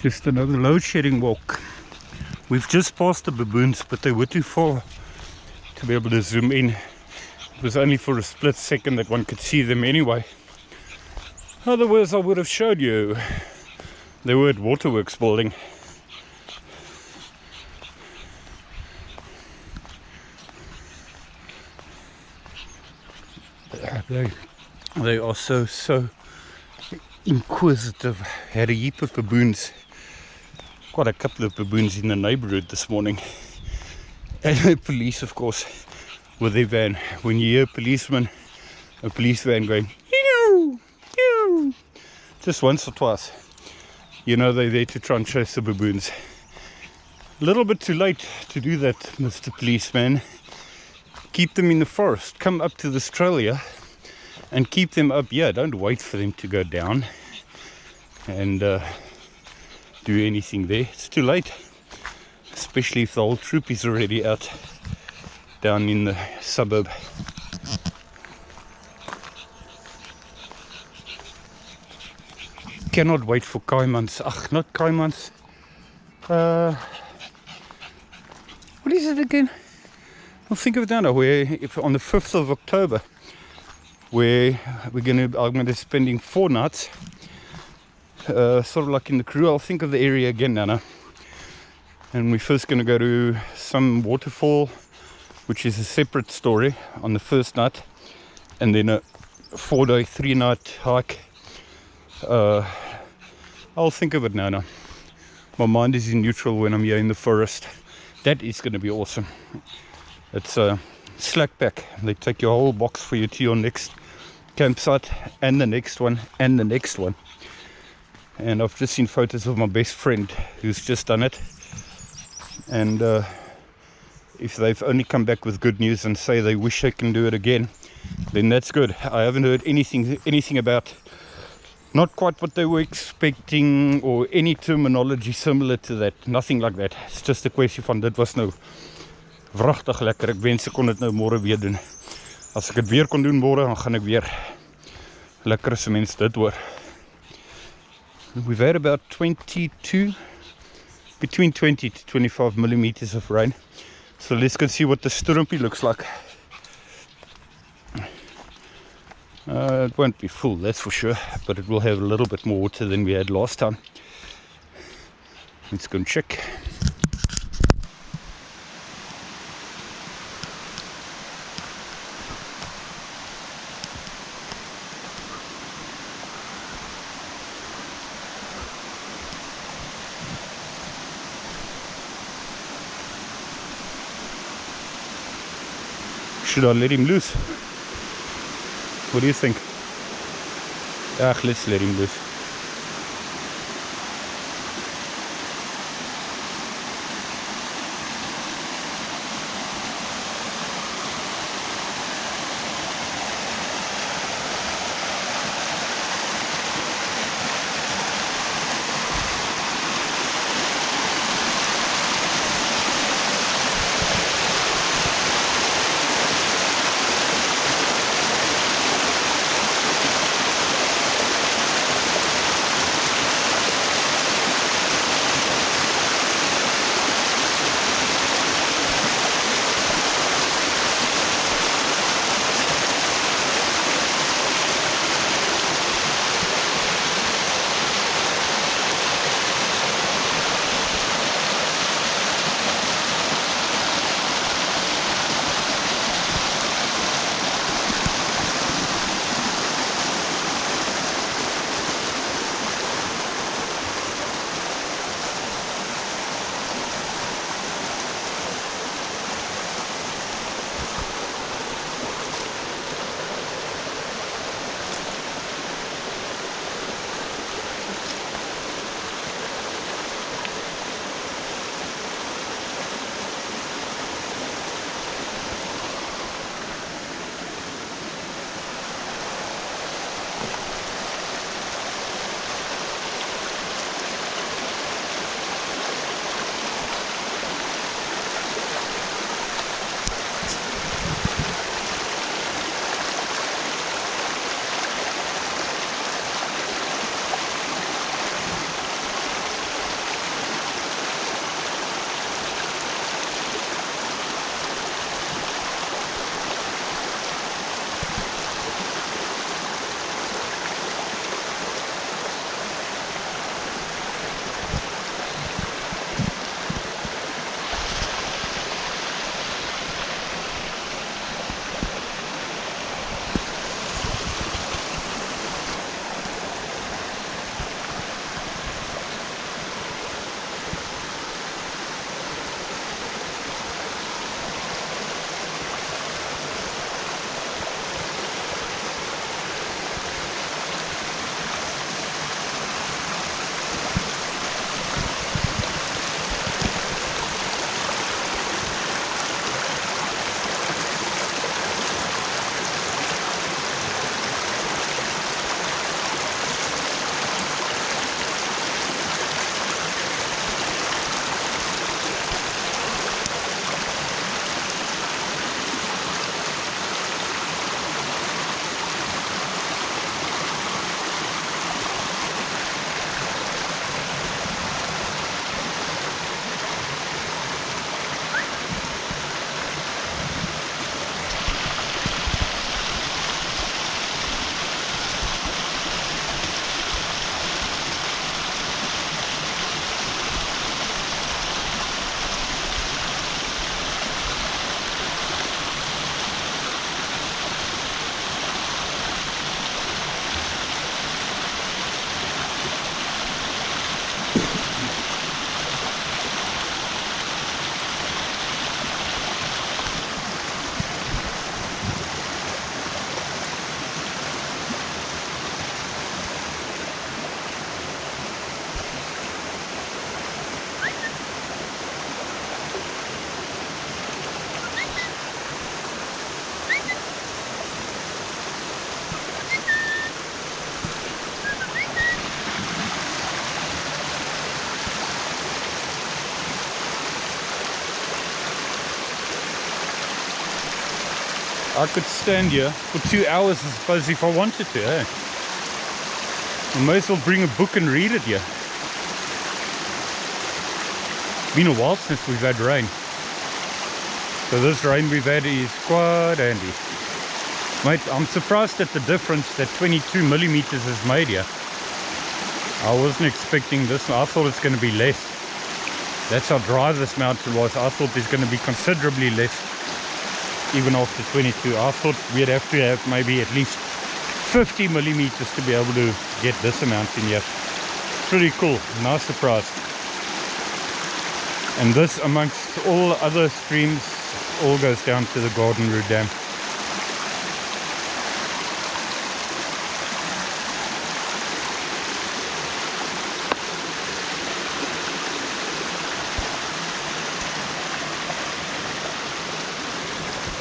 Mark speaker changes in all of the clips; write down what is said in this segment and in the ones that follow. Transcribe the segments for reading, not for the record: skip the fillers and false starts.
Speaker 1: Just another load shedding walk. We've just passed the baboons, but they were too far to be able to zoom in. It was only for a split second that one could see them anyway. Otherwise I would have showed you. They were at Waterworks building. They are so inquisitive. Had a heap of baboons. Quite a couple of baboons in the neighborhood this morning. And the police, of course, with their van. When you hear a police van going, ew, ew, just once or twice, you know they're there to try and chase the baboons. A little bit too late to do that, Mr. Policeman. Keep them in the forest. Come up to Australia and keep them up here. Don't wait for them to go down and do anything there. It's too late, especially if the whole troop is already out down in the suburb. Cannot wait for Kaaimans. Ach, not Kaaimans. What is it again? I'll think of it now. Where if on the 5th of October, where I'm going to be spending 4 nights, sort of like in the Karoo. I'll think of the area again, Nana. And we're first going to go to some waterfall, which is a separate story, on the first night, and then a 4-day, 3-night hike. I'll think of it, Nana. My mind is in neutral when I'm here in the forest. That is going to be awesome. It's a slack pack. They take your whole box for you to your next campsite, and the next one, and the next one. And I've just seen photos of my best friend who's just done it. And if they've only come back with good news and say they wish they can do it again, then that's good. I haven't heard anything about not quite what they were expecting or any terminology similar to that. Nothing like that. It's just a question van dit was nou wragtig lekker. Ek wens ek kon dit nou môre weer doen. As ek dit weer kon doen môre, dan gaan ek weer lekker as mens dit hoor. We've had about between 20 to 25 millimeters of rain. So let's go see what the Strumpy looks like. It won't be full, that's for sure, but it will have a little bit more water than we had last time. Let's go and check. Should I let him loose? What do you think? Let's let him loose. I could stand here for 2 hours, I suppose, if I wanted to, eh? I may as well bring a book and read it here. Been a while since we've had rain. So this rain we've had is quite handy. Mate, I'm surprised at the difference that 22 millimeters has made here. I wasn't expecting this. I thought it's going to be less. That's how dry this mountain was. I thought there's going to be considerably less, even after 22. I thought we'd have to have maybe at least 50 millimeters to be able to get this amount in here. Pretty cool. Nice surprise. And this, amongst all other streams, all goes down to the Garden Route Dam.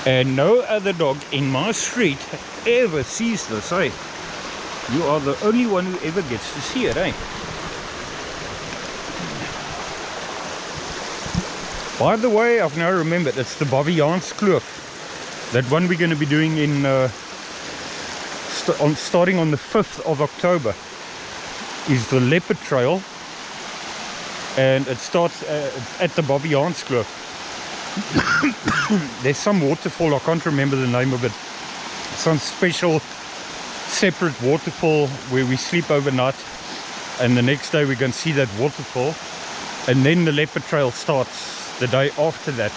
Speaker 1: And no other dog in my street ever sees this, eh? You are the only one who ever gets to see it, eh? By the way, I've now remembered, it's the Baviaanskloof. That one we're going to be doing in starting on the 5th of October is the Leopard Trail, and it starts at the Baviaanskloof. There's some waterfall, I can't remember the name of it, some special separate waterfall where we sleep overnight, and the next day we're going to see that waterfall, and then the Leopard Trail starts the day after that,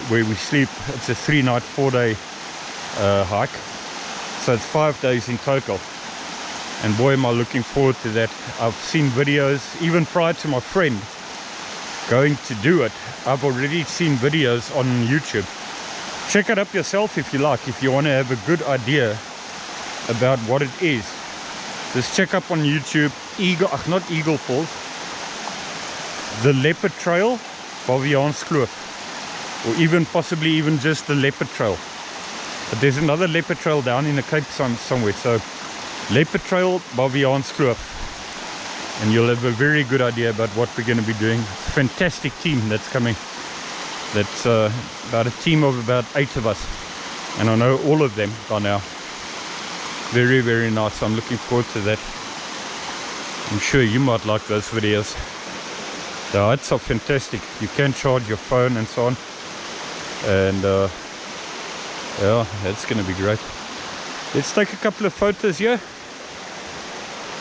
Speaker 1: where we sleep. It's a 3-night 4-day hike, so it's 5 days in total, and boy am I looking forward to that. I've seen videos even prior to my friend going to do it. I've already seen videos on YouTube. Check it up yourself if you like, if you want to have a good idea about what it is. Just check up on YouTube not Eagle Falls, the Leopard Trail, Baviaanskloof, or even possibly even just the Leopard Trail. But there's another Leopard Trail down in the Cape somewhere. So Leopard Trail, Baviaanskloof, and you'll have a very good idea about what we're going to be doing. Fantastic team that's coming. That's about a team of about 8 of us, and I know all of them by now. Very, very nice. I'm looking forward to that. I'm sure you might like those videos. The heights are fantastic. You can charge your phone and so on, and yeah, that's going to be great. Let's take a couple of photos here,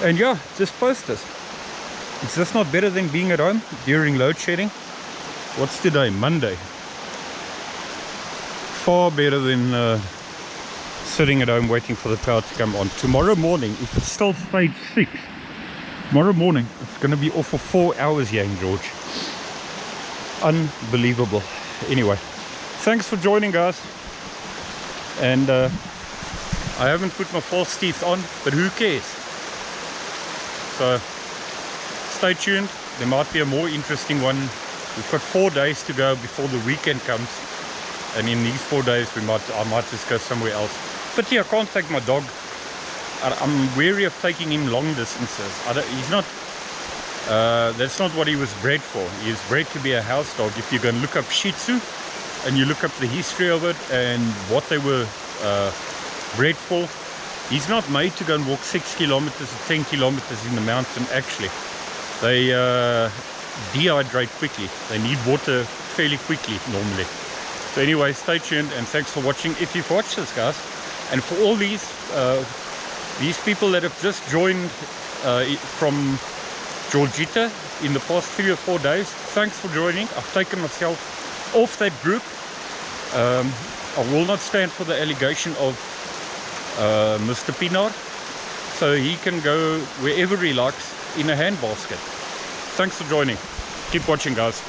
Speaker 1: and yeah, just post us. Is this not better than being at home during load shedding? What's today? Monday. Far better than sitting at home waiting for the power to come on. Tomorrow morning, if it's still stage 6, tomorrow morning it's going to be off for 4 hours here in Gorge. Unbelievable. Anyway, thanks for joining, guys. And I haven't put my false teeth on, but who cares? So stay tuned. There might be a more interesting one. We've got 4 days to go before the weekend comes, and in these 4 days I might just go somewhere else. But yeah, I can't take my dog. I'm wary of taking him long distances. He's not that's not what he was bred for. He is bred to be a house dog. If you go and look up Shih Tzu and you look up the history of it and what they were bred for, he's not made to go and walk 6 kilometers or 10 kilometers in the mountain. Actually, they dehydrate quickly. They need water fairly quickly normally. So anyway, stay tuned, and thanks for watching if you've watched this, guys. And for all these people that have just joined from Georgita in the past 3 or 4 days, thanks for joining. I've taken myself off that group. I will not stand for the allegation of Mr. Pinar, so he can go wherever he likes in a handbasket. Thanks for joining. Keep watching, guys.